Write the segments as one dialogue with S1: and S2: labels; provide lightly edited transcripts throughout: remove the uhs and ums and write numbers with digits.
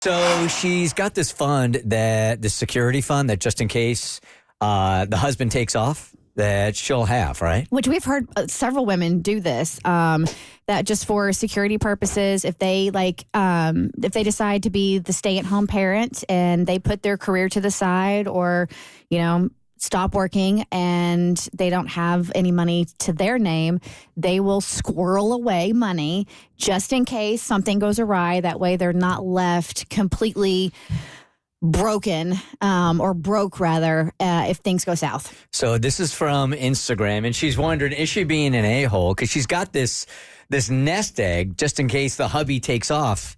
S1: So she's got this fund, the security fund that just in case the husband takes off, that she'll have, right?
S2: Which we've heard several women do this, that just for security purposes, if they decide to be the stay-at-home parent and they put their career to the side or, stop working and they don't have any money to their name, they will squirrel away money just in case something goes awry. That way they're not left completely broken or broke rather if things go south.
S1: So this is from Instagram, and she's wondering, is she being an a-hole? Because she's got this nest egg just in case the hubby takes off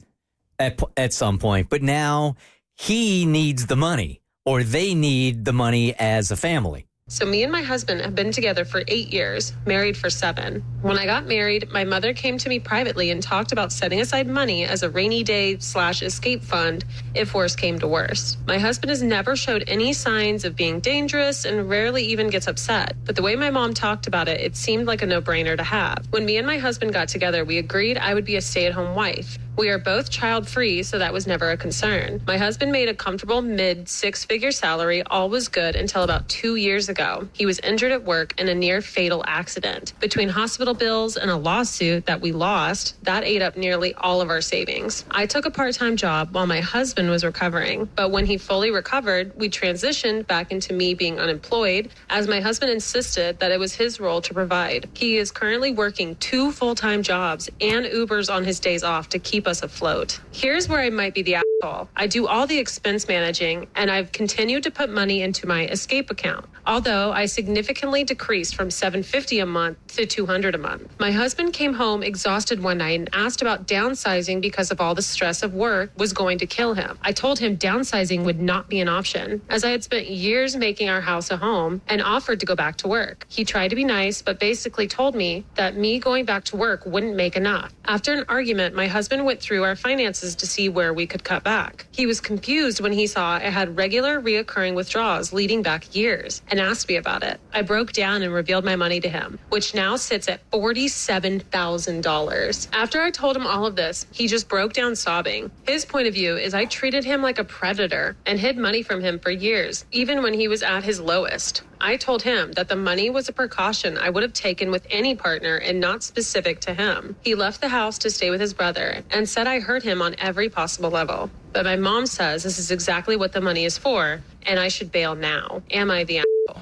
S1: at some point. But now he needs the money, or they need the money as a family.
S3: So me and my husband have been together for 8 years, married for 7. When I got married, my mother came to me privately and talked about setting aside money as a rainy day / escape fund if worse came to worse. My husband has never showed any signs of being dangerous and rarely even gets upset. But the way my mom talked about it, it seemed like a no-brainer to have. When me and my husband got together, we agreed I would be a stay-at-home wife. We are both child-free, so that was never a concern. My husband made a comfortable mid-6-figure salary. All was good until about 2 years ago. He was injured at work in a near-fatal accident. Between hospital bills and a lawsuit that we lost, that ate up nearly all of our savings. I took a part-time job while my husband was recovering, but when he fully recovered, we transitioned back into me being unemployed, as my husband insisted that it was his role to provide. He is currently working 2 full-time jobs and Ubers on his days off to keep us afloat. Here's where I might be the asshole. I do all the expense managing, and I've continued to put money into my escape account, although I significantly decreased from $750 a month to $200 a month. My husband came home exhausted one night and asked about downsizing because of all the stress of work was going to kill him. I told him downsizing would not be an option, as I had spent years making our house a home and offered to go back to work. He tried to be nice, but basically told me that me going back to work wouldn't make enough. After an argument, my husband went through our finances to see where we could cut back. He was confused when he saw I had regular reoccurring withdrawals leading back years and asked me about it. I broke down and revealed my money to him, which now sits at $47,000. After I told him all of this, he just broke down sobbing. His point of view is I treated him like a predator and hid money from him for years, even when he was at his lowest. I told him that the money was a precaution I would have taken with any partner and not specific to him. He left the house to stay with his brother and said I hurt him on every possible level. But my mom says this is exactly what the money is for, and I should bail now. Am I the asshole?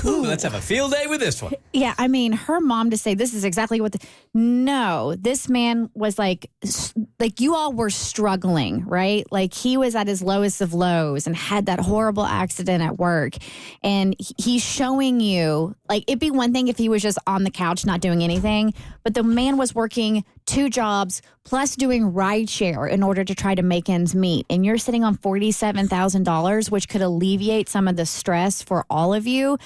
S1: Let's have a field day with this one.
S2: Yeah, I mean, her mom to say this is exactly what no, this man was like you all were struggling, right? Like he was at his lowest of lows and had that horrible accident at work. And he's showing you, like, it'd be one thing if he was just on the couch not doing anything, but the man was working 2 jobs plus doing rideshare in order to try to make ends meet. And you're sitting on $47,000, which could alleviate some of the stress for all of you.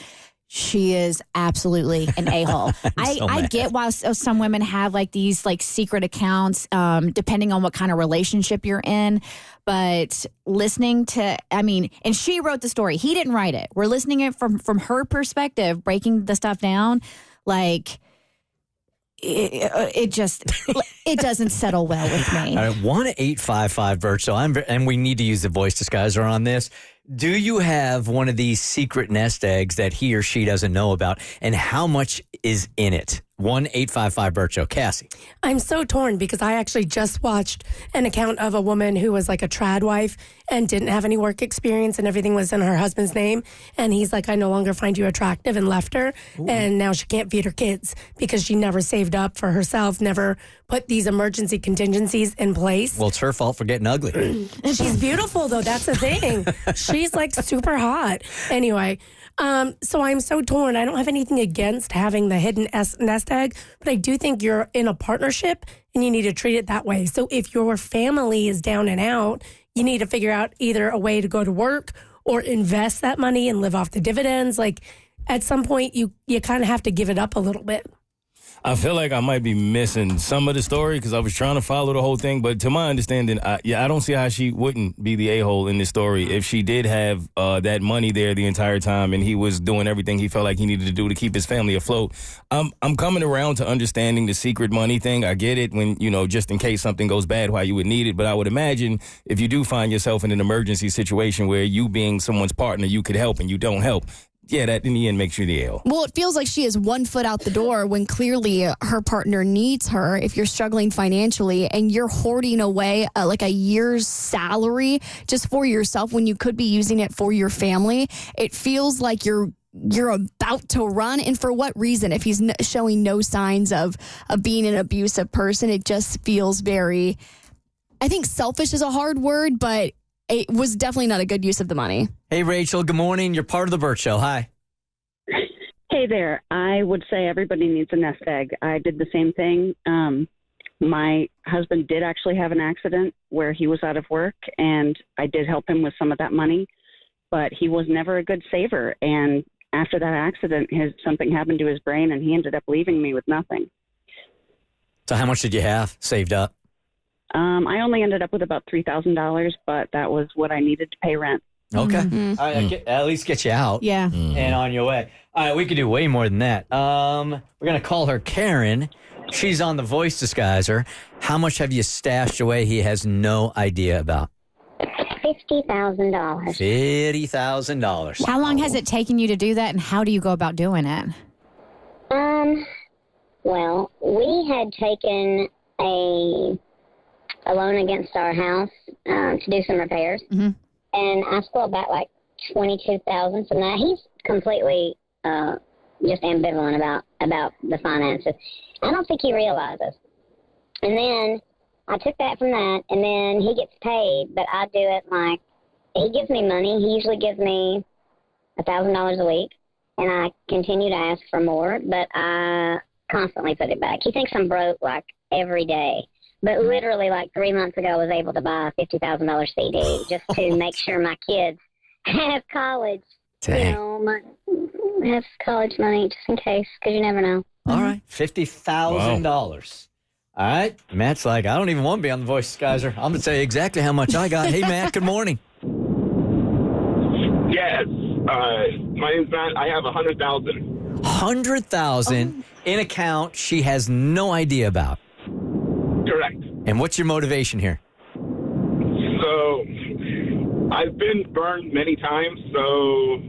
S2: She is absolutely an a-hole. I get why some women have like these like secret accounts, depending on what kind of relationship you're in. But listening to, and she wrote the story. He didn't write it. We're listening it from her perspective, breaking the stuff down. Like, it doesn't settle well with me.
S1: All right, 1-855-BERT. So and we need to use the voice disguiser on this. Do you have one of these secret nest eggs that he or she doesn't know about, and how much is in it? 1-855-BERT Show. Cassie.
S4: I'm so torn because I actually just watched an account of a woman who was like a trad wife and didn't have any work experience and everything was in her husband's name. And he's like, I no longer find you attractive, and left her. Ooh. And now she can't feed her kids because she never saved up for herself, never put these emergency contingencies in place.
S1: Well, it's her fault for getting ugly.
S4: And she's beautiful, though. That's the thing. She's like super hot. Anyway. So I'm so torn. I don't have anything against having the hidden nest egg, but I do think you're in a partnership and you need to treat it that way. So if your family is down and out, you need to figure out either a way to go to work or invest that money and live off the dividends. Like at some point, you kind of have to give it up a little bit.
S5: I feel like I might be missing some of the story because I was trying to follow the whole thing. But to my understanding, I don't see how she wouldn't be the a-hole in this story if she did have that money there the entire time and he was doing everything he felt like he needed to do to keep his family afloat. I'm coming around to understanding the secret money thing. I get it when, just in case something goes bad, why you would need it. But I would imagine if you do find yourself in an emergency situation where you being someone's partner, you could help and you don't help. Yeah, that in the end makes you the a-hole.
S6: Well, it feels like she has one foot out the door when clearly her partner needs her. If you're struggling financially and you're hoarding away like a year's salary just for yourself when you could be using it for your family, it feels like you're about to run. And for what reason? If he's showing no signs of being an abusive person, it just feels very, I think selfish is a hard word, but it was definitely not a good use of the money.
S1: Hey, Rachel, good morning. You're part of the Bert Show. Hi.
S7: Hey there. I would say everybody needs a nest egg. I did the same thing. My husband did actually have an accident where he was out of work, and I did help him with some of that money, but he was never a good saver. And after that accident, something happened to his brain, and he ended up leaving me with nothing.
S1: So how much did you have saved up?
S7: I only ended up with about $3,000, but that was what I needed to pay rent.
S1: Okay. All right, at least get you out.
S2: Yeah.
S1: And on your way. All right, we could do way more than that. We're going to call her Karen. She's on the voice disguiser. How much have you stashed away he has no idea about?
S8: $50,000.
S1: $50,000.
S2: How long has it taken you to do that, and how do you go about doing it?
S8: Well, we had taken a loan against our house to do some repairs, and I still got like $22,000 from that. He's completely just ambivalent about the finances. I don't think he realizes. And then I took that from that, and then he gets paid, but I do it like he gives me money. He usually gives me $1,000 a week, and I continue to ask for more, but I constantly put it back. He thinks I'm broke like every day. But literally, like 3 months ago, I was able to buy a $50,000 CD just to make sure my kids have college.
S1: Dang.
S8: Have college money just in case, because you never know.
S1: All right, $50,000. All right, Matt's like, I don't even want to be on the voice disguiser. I'm going to tell you exactly how much I got. Hey, Matt, good morning.
S9: Yes, my name's Matt. I have $100,000.
S1: $100,000 in account she has no idea about.
S9: Correct.
S1: And what's your motivation here?
S9: So, I've been burned many times. So,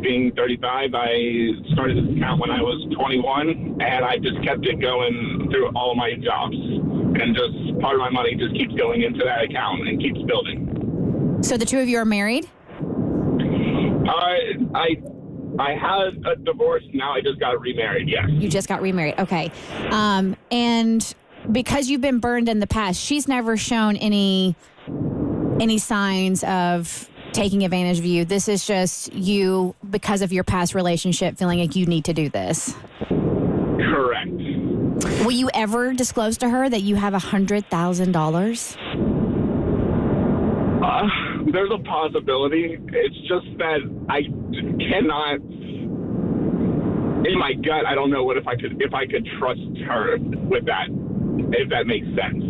S9: being 35, I started this account when I was 21, and I just kept it going through all of my jobs. And just part of my money just keeps going into that account and keeps building.
S2: So the two of you are married?
S9: I had a divorce. Now I just got remarried, yes.
S2: You just got remarried. Okay. And because you've been burned in the past, she's never shown any signs of taking advantage of you. This is just you, because of your past relationship, feeling like you need to do this.
S9: Correct.
S2: Will you ever disclose to her that you have $100,000?
S9: There's a possibility. It's just that I cannot. In my gut, I don't know if I could trust her with that. If that makes sense.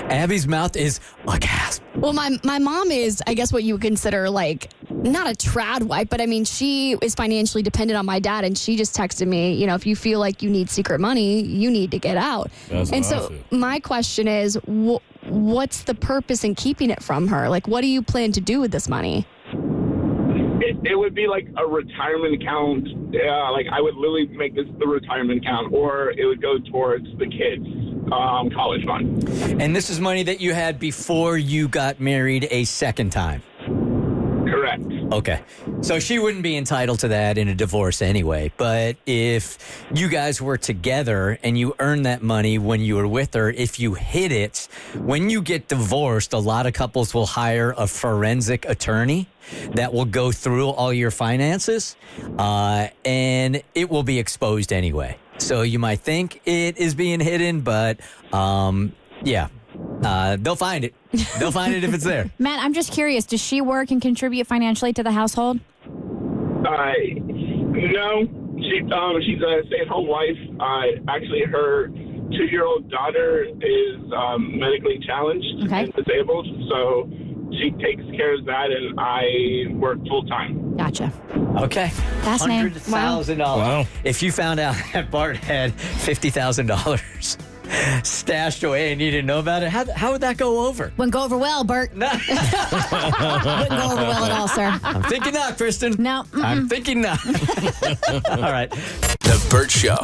S1: Abby's mouth is a gasp.
S6: Well, my mom is, I guess, what you would consider like not a trad wife, but I mean, she is financially dependent on my dad, and she just texted me, if you feel like you need secret money, you need to get out. And so my question is, what's the purpose in keeping it from her? Like, what do you plan to do with this money?
S9: It would be like a retirement account. Like I would literally make this the retirement account, or it would go towards the kids' college fund.
S1: And this is money that you had before you got married a second time.
S9: Correct.
S1: Okay. So she wouldn't be entitled to that in a divorce anyway. But if you guys were together and you earned that money when you were with her, if you hid it, when you get divorced, a lot of couples will hire a forensic attorney that will go through all your finances, and it will be exposed anyway. So you might think it is being hidden, but yeah. They'll find it. They'll find it if it's there.
S2: Matt, I'm just curious. Does she work and contribute financially to the household?
S9: No, She's a stay-at-home wife. Actually, her 2-year-old daughter is medically challenged and disabled, so she takes care of that, and I work full-time.
S2: Gotcha.
S1: Okay.
S2: Fascinating.
S1: $100,000.
S5: Wow.
S1: If you found out that Bart had $50,000 stashed away and you didn't know about it, how would that go over?
S2: Wouldn't go over well, Bert.
S1: No.
S2: Wouldn't go over well at all, sir.
S1: I'm thinking not, Kristen.
S2: No.
S1: I'm thinking not. All right.
S10: The Bert Show.